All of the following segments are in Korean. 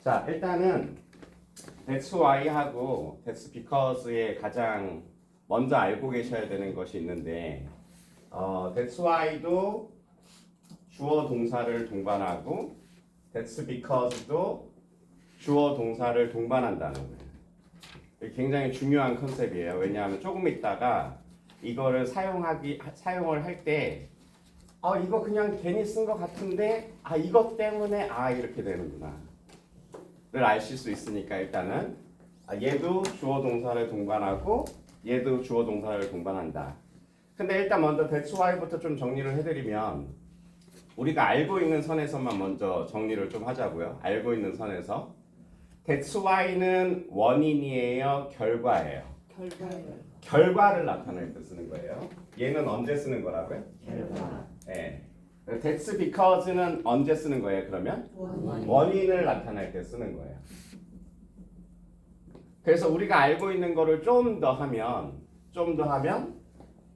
자, 일단은 that's why하고 that's because에 가장 먼저 알고 계셔야 되는 것이 있는데 that's why도 주어 동사를 동반하고 that's because도 주어 동사를 동반한다는 거예요. 이게 굉장히 중요한 컨셉이에요. 왜냐하면 조금 있다가 이거를 사용을 할 때 이거 그냥 괜히 쓴 것 같은데 이것 때문에 이렇게 되는구나 를 아실 수 있으니까 일단은 얘도 주어 동사를 동반하고 얘도 주어 동사를 동반한다. 근데 일단 먼저 that's why부터 좀 정리를 해드리면 우리가 알고 있는 선에서만 먼저 정리를 좀 하자고요. 알고 있는 선에서 that's why는 원인이에요, 결과예요? 결과를 나타낼 때 쓰는 거예요. 얘는 언제 쓰는 거라고요? 결과. 네. that's because는 언제 쓰는 거예요? 그러면 원인을 나타낼 때 쓰는 거예요. 그래서 우리가 알고 있는 거를 좀 더 하면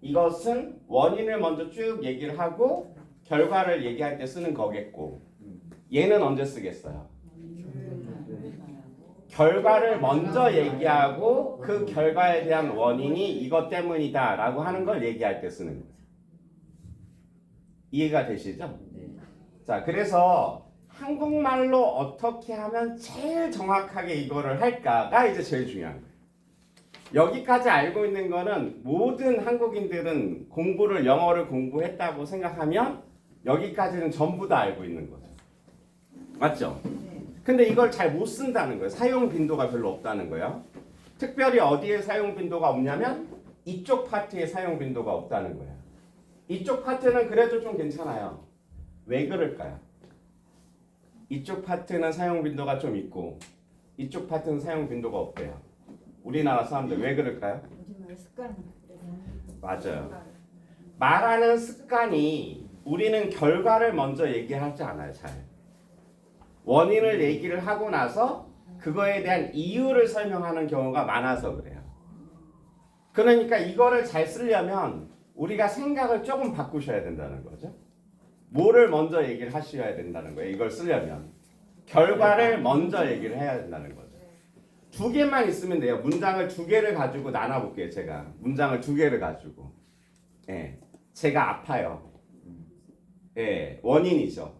이것은 원인을 먼저 쭉 얘기를 하고 결과를 얘기할 때 쓰는 거겠고 얘는 언제 쓰겠어요? 결과를 먼저 얘기하고 그 결과에 대한 원인이 이것 때문이다 라고 하는 걸 얘기할 때 쓰는 거예요. 이해가 되시죠? 자, 그래서 한국말로 어떻게 하면 제일 정확하게 이거를 할까가 이제 제일 중요한 거예요. 여기까지 알고 있는 거는 모든 한국인들은 영어를 공부했다고 생각하면 여기까지는 전부 다 알고 있는 거죠. 맞죠? 근데 이걸 잘 못 쓴다는 거예요. 사용 빈도가 별로 없다는 거예요. 특별히 어디에 사용 빈도가 없냐면 이쪽 파트에 사용 빈도가 없다는 거예요. 이쪽 파트는 그래도 좀 괜찮아요. 왜 그럴까요? 이쪽 파트는 사용 빈도가 좀 있고 이쪽 파트는 사용 빈도가 없대요. 우리나라 사람들 왜 그럴까요? 우리말 습관. 맞아요. 말하는 습관이 우리는 결과를 먼저 얘기하지 않아요. 잘. 원인을 얘기를 하고 나서 그거에 대한 이유를 설명하는 경우가 많아서 그래요. 그러니까 이거를 잘 쓰려면 우리가 생각을 조금 바꾸셔야 된다는 거죠. 뭐를 먼저 얘기를 하셔야 된다는 거예요. 이걸 쓰려면 결과를 먼저 얘기를 해야 된다는 거죠. 두 개만 있으면 돼요. 문장을 두 개를 가지고 나눠볼게요. 제가 문장을 두 개를 가지고 제가 아파요. 원인이죠.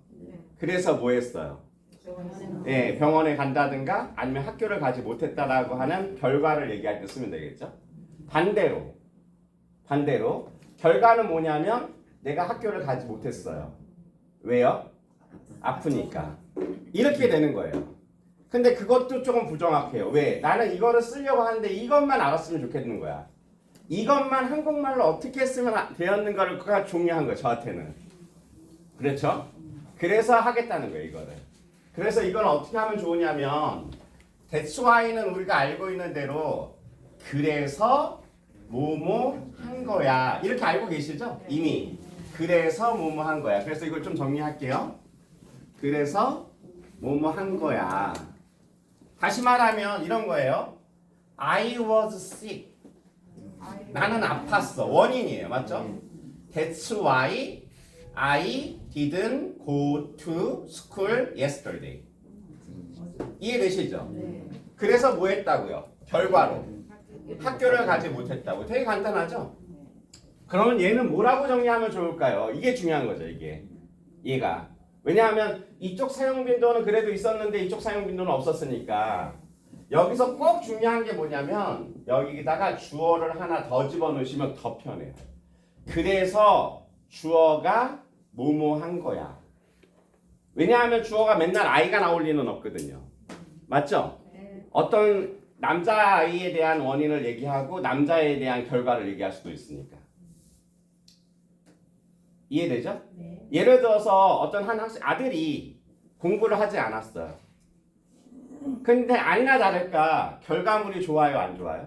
그래서 뭐 했어요? 병원에 간다든가 아니면 학교를 가지 못했다라고 하는 결과를 얘기할 때 쓰면 되겠죠. 반대로 결과는 뭐냐면 내가 학교를 가지 못했어요. 왜요? 아프니까. 이렇게 되는 거예요. 근데 그것도 조금 부정확해요. 왜? 나는 이거를 쓰려고 하는데 이것만 알았으면 좋겠는 거야. 이것만 한국말로 어떻게 쓰면 되었는가를 그가 중요한 거예요. 저한테는. 그렇죠? 그래서 하겠다는 거예요. 이거를. 그래서 이걸 어떻게 하면 좋으냐면 that's why는 우리가 알고 있는 대로 그래서 뭐뭐 한 거야. 이렇게 알고 계시죠? 이미. 그래서 뭐뭐 한 거야. 그래서 이걸 좀 정리할게요. 그래서 뭐뭐 한 거야. 다시 말하면 이런 거예요. I was sick. 나는 아팠어. 원인이에요. 맞죠? That's why I didn't go to school yesterday. 이해되시죠? 그래서 뭐 했다고요? 결과로. 학교를 가지 못했다고. 되게 간단하죠? 그러면 얘는 뭐라고 정리하면 좋을까요? 이게 중요한 거죠. 얘가. 왜냐하면 이쪽 사용 빈도는 그래도 있었는데 이쪽 사용 빈도는 없었으니까 여기서 꼭 중요한 게 뭐냐면 여기다가 주어를 하나 더 집어넣으시면 더 편해요. 그래서 주어가 뭐뭐 한 거야. 왜냐하면 주어가 맨날 I가 나올 리는 없거든요. 맞죠? 어떤 남자아이에 대한 원인을 얘기하고 남자에 대한 결과를 얘기할 수도 있으니까. 이해되죠? 네. 예를 들어서 어떤 한 아들이 공부를 하지 않았어요. 근데 아니나 다를까 결과물이 좋아요, 안 좋아요?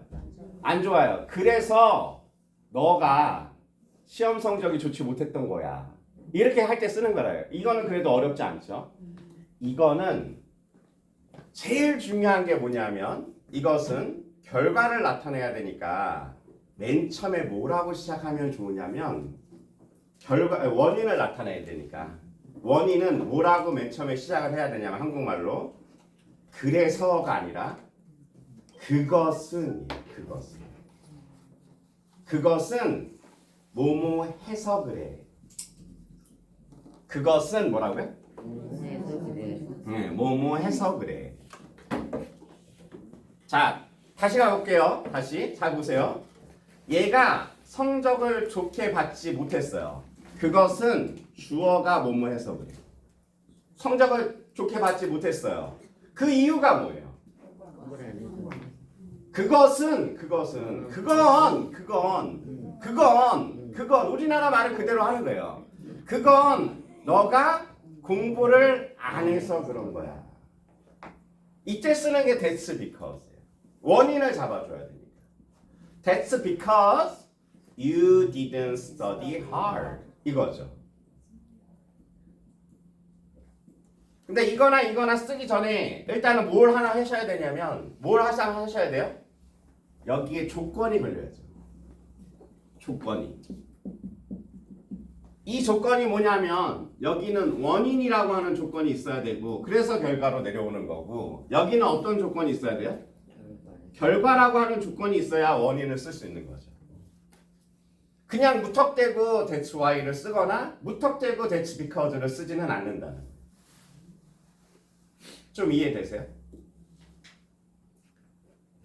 안 좋아요. 그래서 너가 시험 성적이 좋지 못했던 거야. 이렇게 할 때 쓰는 거예요. 이거는 그래도 어렵지 않죠? 이거는 제일 중요한 게 뭐냐면 이것은 결과를 나타내야 되니까 맨 처음에 뭐라고 시작하면 좋으냐면 원인을 나타내야 되니까 원인은 뭐라고 맨 처음에 시작을 해야 되냐면 한국말로 그래서가 아니라 그것은 그것은 뭐뭐 해서 그래. 그것은 뭐라고요? 네, 뭐뭐 해서 그래. 자, 다시 가볼게요. 다시 잘 보세요. 얘가 성적을 좋게 받지 못했어요. 그것은 주어가 뭐뭐 해서 그래. 성적을 좋게 받지 못했어요. 그 이유가 뭐예요? 그건 우리나라 말을 그대로 하는 거예요. 그건 너가 공부를 안 해서 그런 거야. 이때 쓰는 게 that's because예요. 원인을 잡아줘야 되니까. That's because you didn't study hard. 이거죠. 근데 이거나 쓰기 전에 일단은 뭘 하나 하셔야 되냐면 뭘 하셔야 돼요? 여기에 조건이 걸려야죠. 조건이. 이 조건이 뭐냐면 여기는 원인이라고 하는 조건이 있어야 되고 그래서 결과로 내려오는 거고 여기는 어떤 조건이 있어야 돼요? 결과라고 하는 조건이 있어야 원인을 쓸 수 있는 거죠. 그냥 무턱대고 that's why를 쓰거나 무턱대고 that's because를 쓰지는 않는다는 거예요. 좀 이해되세요?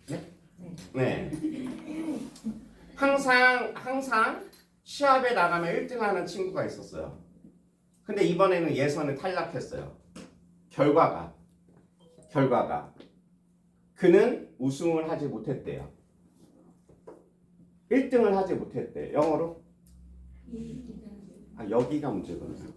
네? 네. 항상 시합에 나가면 1등 하는 친구가 있었어요. 근데 이번에는 예선에 탈락했어요. 결과가 그는 우승을 하지 못했대요. 1등을 하지 못했대. 영어로? 여기가 문제거든요.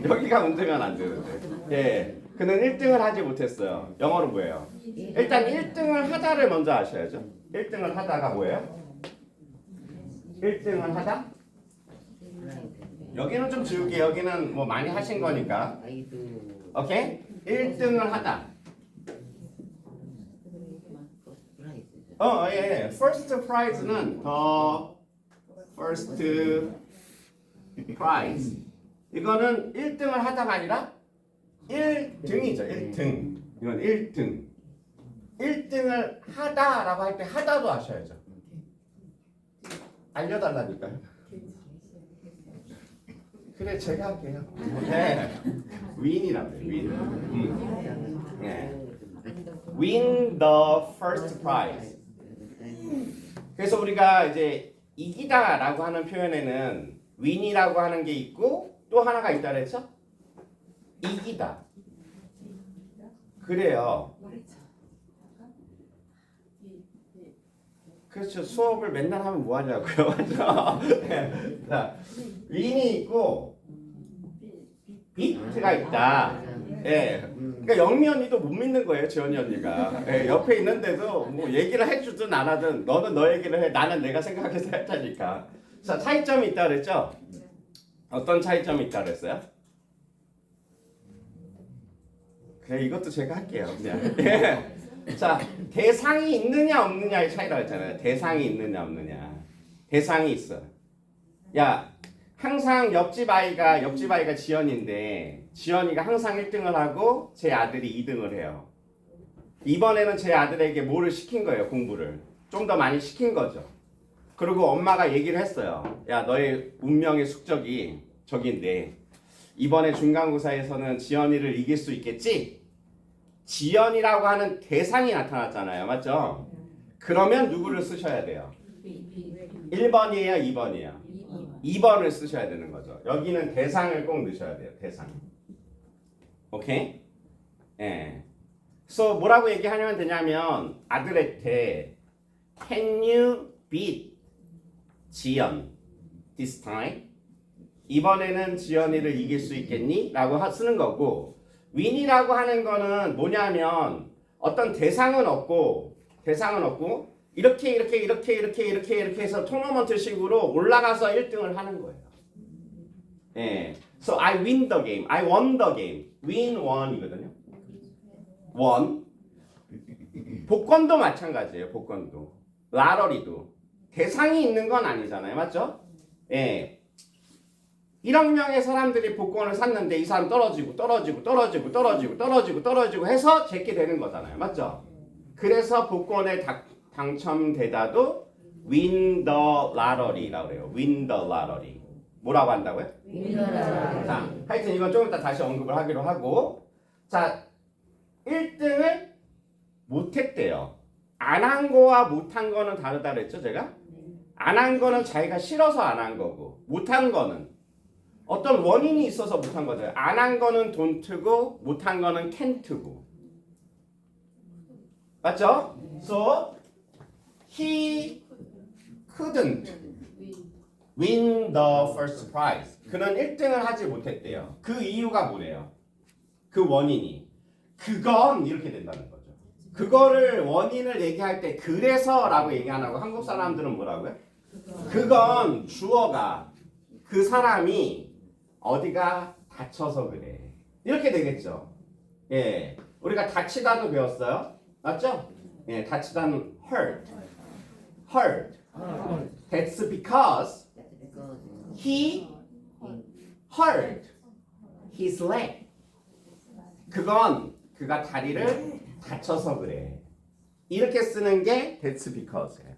여기가 문제가 안 되는데. 예. 그는 1등을 하지 못했어요. 영어로 뭐예요? 일단 1등을 하다를 먼저 아셔야죠. 1등을 하다가 뭐예요? 1등을 하다? 여기는 좀 지울게. 여기는 뭐 많이 하신 거니까. 오케이? 1등을 하다. 예. First prize는 first prize. 이거는 1등을 하다가 아니라 1등이죠. 1등. 이건 1등. 1등을 하다라고 할 때 하다도 아셔야죠. 알려달라니까요. 그래 제가 할게요. 네. win이라고요. win. 네. win the first prize. 그래서 우리가 이제 이기다라고 하는 표현에는 win이라고 하는 게 있고 또 하나가 있다 그랬죠? 이기다. 그래요. 그렇죠. 수업을 맨날 하면 뭐 하냐고요. 맞죠? 자, win이 있고 beat가 있다. 예. 그러니까 영미 언니도 못 믿는 거예요, 지연이 언니가. 예, 옆에 있는데도 뭐 얘기를 해주든 안 하든 너는 너 얘기를 해, 나는 내가 생각해서 할 테니까. 자, 차이점이 있다 그랬죠? 어떤 차이점이 있다 그랬어요? 그래, 이것도 제가 할게요. 그냥. 예. 자, 대상이 있느냐 없느냐의 차이라고 했잖아요. 대상이 있느냐 없느냐. 대상이 있어. 야, 항상 옆집 아이가 지연인데 지연이가 항상 1등을 하고 제 아들이 2등을 해요. 이번에는 제 아들에게 뭐를 시킨 거예요, 공부를. 좀 더 많이 시킨 거죠. 그리고 엄마가 얘기를 했어요. 야, 너의 운명의 숙적이 저긴데 이번에 중간고사에서는 지연이를 이길 수 있겠지? 지연이라고 하는 대상이 나타났잖아요. 맞죠? 그러면 누구를 쓰셔야 돼요? 1번이에요? 2번이에요? 2번을 쓰셔야 되는 거죠. 여기는 대상을 꼭 넣으셔야 돼요. 대상. 오케이? 예. 그래서 뭐라고 얘기하면 되냐면 아들한테 Can you beat 지연 this time? 이번에는 지연이를 이길 수 있겠니? 라고 쓰는 거고 win이라고 하는 거는 뭐냐면 어떤 대상은 없고 이렇게 해서 토너먼트 식으로 올라가서 1등을 하는 거예요. 예. So I win the game. I won the game. win won이거든요. won. 복권도 마찬가지예요. 복권도. 라러리도. 대상이 있는 건 아니잖아요. 맞죠? 예. 1억 명의 사람들이 복권을 샀는데 이 사람 떨어지고 해서 제게 되는 거잖아요. 맞죠? 그래서 복권에 당첨되다도 win the lottery라고 그래요. win the lottery. 뭐라고 한다고요? 자, 하여튼 이건 좀 이따 다시 언급을 하기로 하고, 자, 1등을 못했대요. 안 한 거와 못한 거는 다르다 그랬죠, 제가? 안 한 거는 자기가 싫어서 안 한 거고, 못한 거는 어떤 원인이 있어서 못한 거죠. 안 한 거는 don't고, 못한 거는 can't고. 맞죠? So, he couldn't win the first prize. 그는 1등을 하지 못했대요. 그 이유가 뭐래요? 그 원인이. 그건 이렇게 된다는 거죠. 그거를 원인을 얘기할 때 그래서라고 얘기 안 하고 한국 사람들은 뭐라고요? 그건 주어가 그 사람이 어디가 다쳐서 그래. 이렇게 되겠죠. 예, 우리가 다치다도 배웠어요. 맞죠? 예, 다치다는 hurt. hurt. That's because he hurt his leg. 그건 그가 다리를 다쳐서 그래. 이렇게 쓰는 게 that's because예요.